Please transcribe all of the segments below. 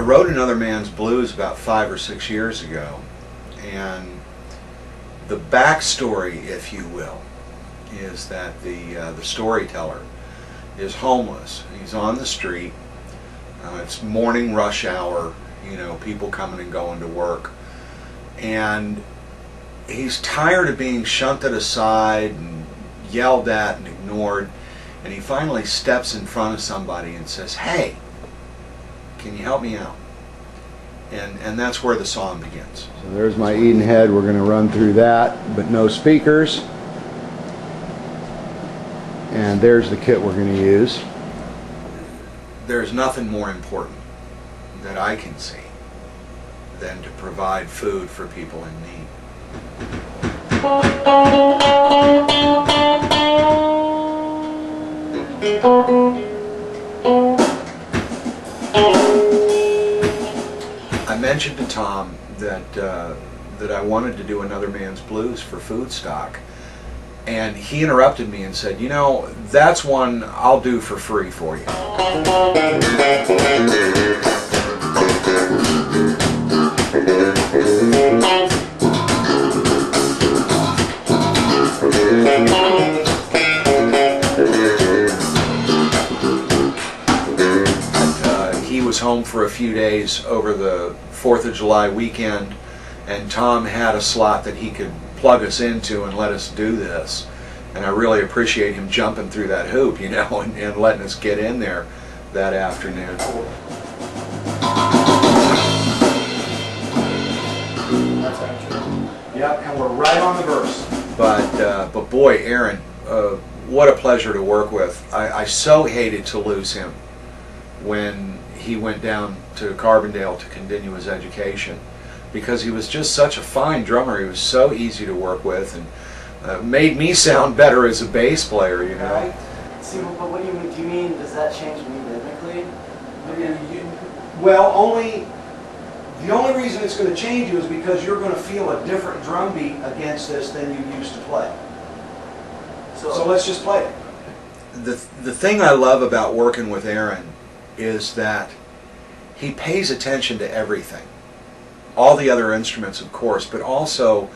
wrote Another Man's Blues about 5 or 6 years ago, and the backstory, if you will, is that the storyteller is homeless. He's on the street. It's morning rush hour, you know, people coming and going to work, and he's tired of being shunted aside and yelled at and ignored, and he finally steps in front of somebody and says, "Hey, can you help me out?" And that's where the song begins. So there's my Eden head. We're going to run through that, but no speakers. And there's the kit we're going to use. There's nothing more important that I can see than to provide food for people in need. I mentioned to Tom that I wanted to do Another Man's Blues for Foodstock, and he interrupted me and said, "You know, that's one I'll do for free for you." He was home for a few days over the 4th of July weekend, and Tom had a slot that he could plug us into and let us do this. And I really appreciate him jumping through that hoop, you know, and letting us get in there that afternoon. Yep, and we're right on the verse. But boy, Aaron, what a pleasure to work with. I so hated to lose him when he went down to Carbondale to continue his education, because he was just such a fine drummer. He was so easy to work with, and made me sound better as a bass player, you know. Right. See, but what do you mean? Does that change me rhythmically? Well, the only reason it's going to change you is because you're going to feel a different drum beat against this than you used to play. So let's just play it. The thing I love about working with Aaron is that he pays attention to everything. All the other instruments, of course, but also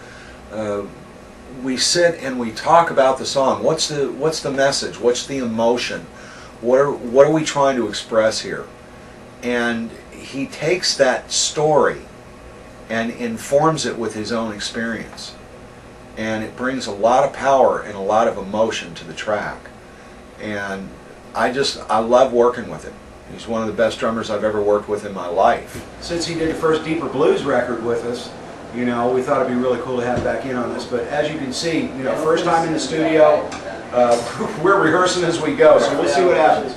we sit and we talk about the song. What's the message? What's the emotion? What are we trying to express here? And he takes that story and informs it with his own experience. And it brings a lot of power and a lot of emotion to the track. And I love working with him. He's one of the best drummers I've ever worked with in my life. Since he did the first Deeper Blues record with us, you know, we thought it'd be really cool to have him back in on this. But as you can see, you know, first time in the studio, we're rehearsing as we go, so we'll see what happens.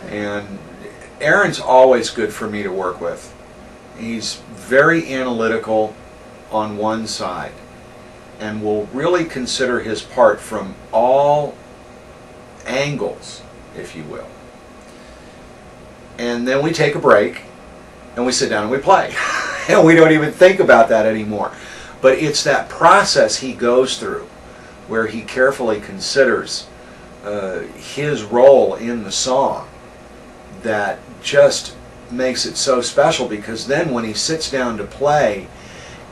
And Aaron's always good for me to work with. He's very analytical on one side, and will really consider his part from all angles, if you will. And then we take a break, and we sit down and we play. And we don't even think about that anymore. But it's that process he goes through, where he carefully considers his role in the song, that just makes it so special, because then when he sits down to play,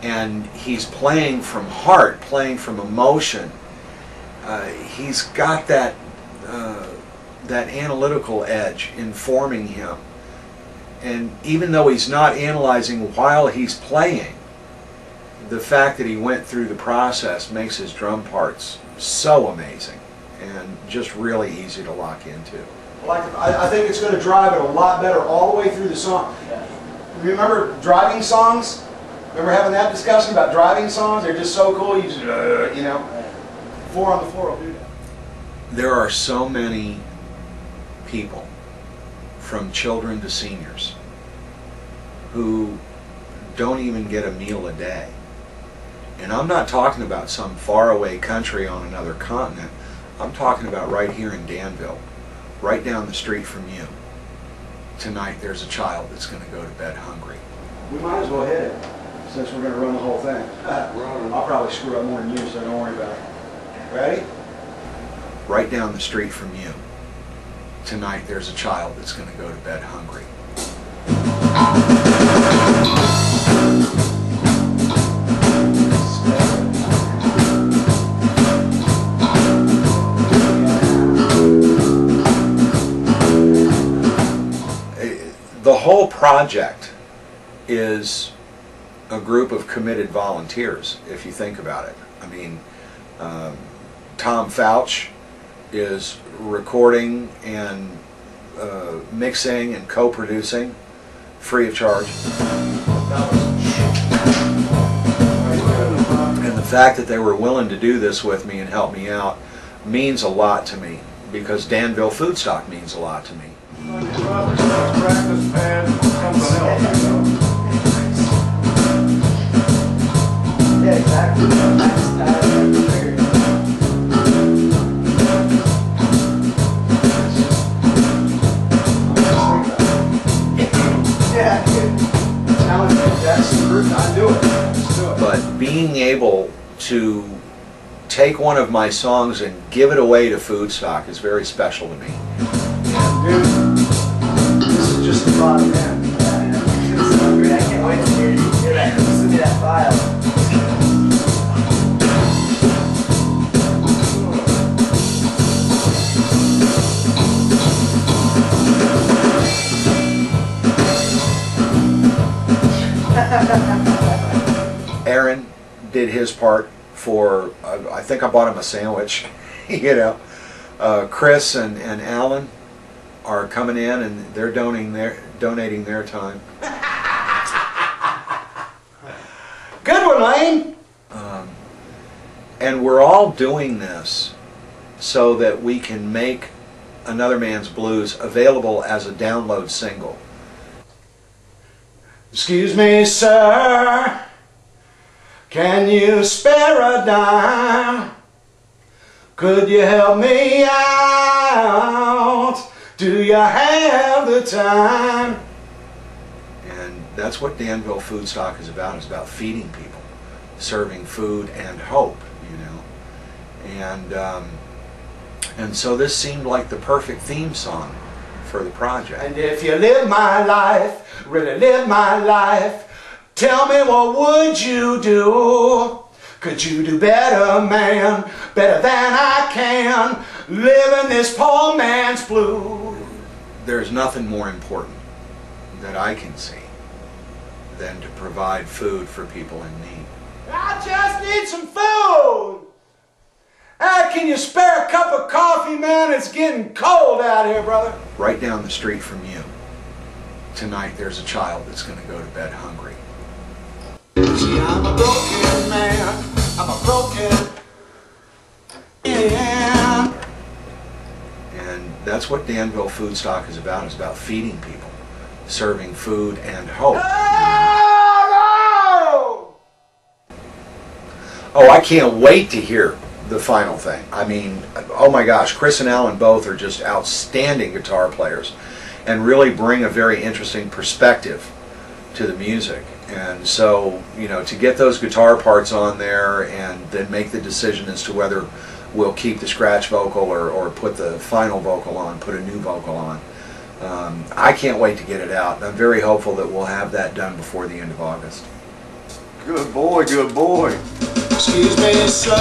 and he's playing from heart, playing from emotion, he's got that analytical edge informing him. And even though he's not analyzing while he's playing, the fact that he went through the process makes his drum parts so amazing and just really easy to lock into. I think it's going to drive it a lot better all the way through the song. Remember driving songs? Remember having that discussion about driving songs? They're just so cool. You just, you know, 4 on the floor will do that. There are so many people, from children to seniors, who don't even get a meal a day. And I'm not talking about some faraway country on another continent. I'm talking about right here in Danville, right down the street from you. Tonight there's a child that's going to go to bed hungry. We might as well hit it, since we're going to run the whole thing. I'll probably screw up more than you, so don't worry about it. Ready? Right down the street from you. Tonight there's a child that's going to go to bed hungry. The whole project is a group of committed volunteers, if you think about it. I mean, Tom Fouch is recording and mixing and co-producing free of charge. And the fact that they were willing to do this with me and help me out means a lot to me, because Danville Foodstock means a lot to me. Practice pad, something else, you know. Yeah, exactly. Yeah, dude. That's the route. I do it. Let's do it. But being able to take one of my songs and give it away to Foodstock is very special to me. Dude, this is just the bottom end. It's so great. I can't wait to hear that. Send me that file. Aaron did his part for, I think I bought him a sandwich, you know. Chris and Alan are coming in and they're donating their time. Good one, Lane! And we're all doing this so that we can make Another Man's Blues available as a download single. Excuse me, sir, can you spare a dime? Could you help me out? Do you have the time? And that's what Danville Foodstock is about. It's about feeding people, serving food and hope, you know. And so this seemed like the perfect theme song for the project. And if you live my life, really live my life, tell me what would you do? Could you do better, man, better than I can, living this poor man's blues? There's nothing more important that I can see than to provide food for people in need. I just need some food. Can you spare a cup of coffee, man? It's getting cold out here, brother. Right down the street from you, tonight there's a child that's going to go to bed hungry. See, I'm a broken man. I'm a broken man. And that's what Danville Foodstock is about. It's about feeding people, serving food and hope. Oh, I can't wait to hear the final thing. I mean, oh my gosh, Chris and Alan both are just outstanding guitar players and really bring a very interesting perspective to the music. And so, you know, to get those guitar parts on there and then make the decision as to whether we'll keep the scratch vocal or put the final vocal on, put a new vocal on. I can't wait to get it out. I'm very hopeful that we'll have that done before the end of August. Good boy, good boy. Excuse me, sir,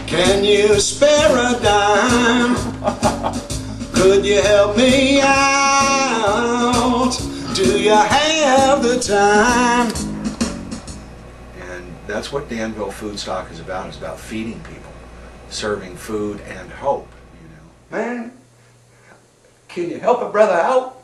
can you spare a dime? Could you help me out? Do you have the time? And that's what Danville Foodstock is about. It's about feeding people, serving food and hope, you know. Man, can you help a brother out?